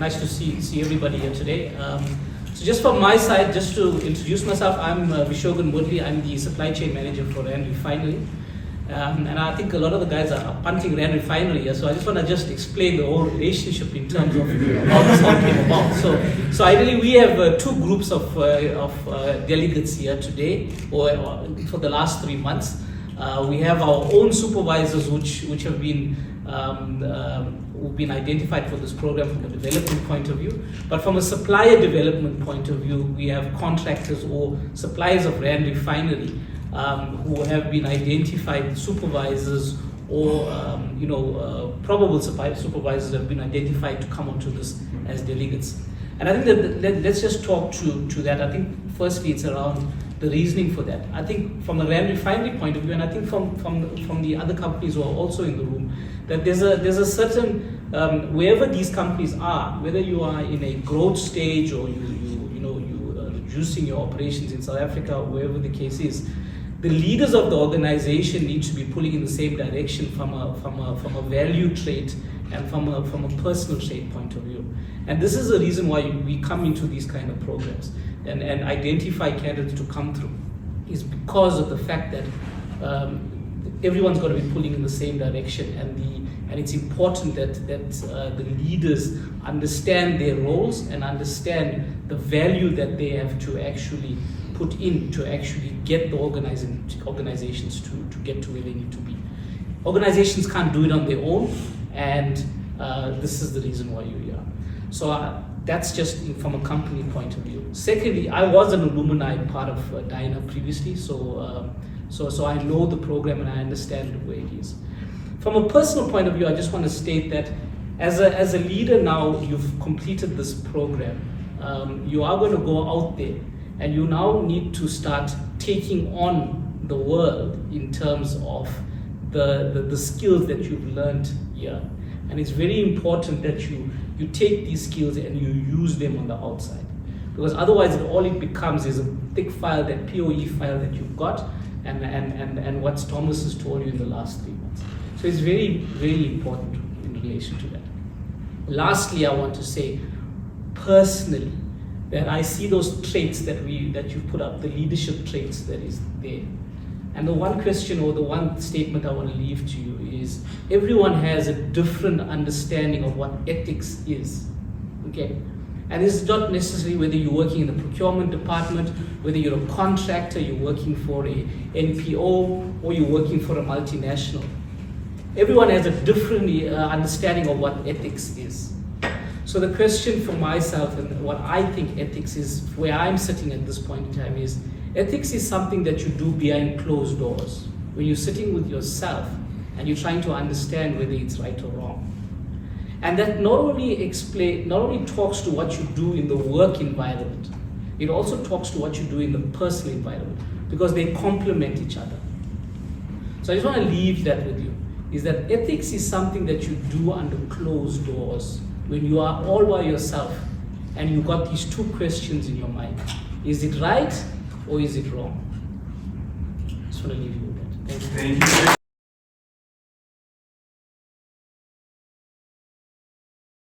Nice to see everybody here today. So just from my side, just to introduce myself, I'm Vishogen Moodley. I'm the supply chain manager for Refinery. And I think a lot of the guys are punting Refinery here, so I just want to just explain the whole relationship in terms of how this all came about. So ideally we have two groups of delegates here today, or for the last 3 months. We have our own supervisors which have been who've been identified for this program from a development point of view. But from a supplier development point of view, we have contractors or suppliers of Refinery who have been identified, supervisors or probable supervisors have been identified to come onto this as delegates. And I think that let's just talk to that. I think firstly it's around the reasoning for that. I think from a Refinery point of view, and I think from the other companies who are also in the room, that there's a certain wherever these companies are, whether you are in a growth stage or you reducing your operations in South Africa or wherever the case is, the leaders of the organization need to be pulling in the same direction from a value trait and from a personal trait point of view. And this is the reason why we come into these kind of programs and identify candidates to come through, is because of the fact that everyone's got to be pulling in the same direction, and it's important that the leaders understand their roles and understand the value that they have to actually put in to actually get the organizations to get to where they need to be. Organizations can't do it on their own, and this is the reason why you're here. So that's just from a company point of view. Secondly, I was an alumni part of Dyna previously, so I know the program and I understand where it is. From a personal point of view, I just want to state that as a leader now, you've completed this program. You are going to go out there and you now need to start taking on the world in terms of the skills that you've learned here. And it's very important that you take these skills and you use them on the outside. Because otherwise all it becomes is a thick file, that POE file that you've got, and what Thomas has told you in the last 3 months. So it's very, very important in relation to that. Lastly, I want to say personally that I see those traits that you put up, the leadership traits that is there. And the one question or the one statement I want to leave to you is, everyone has a different understanding of what ethics is, okay? And it's not necessarily whether you're working in the procurement department, whether you're a contractor, you're working for a NPO, or you're working for a multinational. Everyone has a different understanding of what ethics is. So the question for myself and what I think ethics is, where I'm sitting at this point in time, is ethics is something that you do behind closed doors, when you're sitting with yourself and you're trying to understand whether it's right or wrong. And that not only talks to what you do in the work environment, it also talks to what you do in the personal environment, because they complement each other. So I just want to leave that with you, is that ethics is something that you do under closed doors, when you are all by yourself and you've got these two questions in your mind. Is it right or is it wrong? I just want to leave you with that. Thank you. Thank you.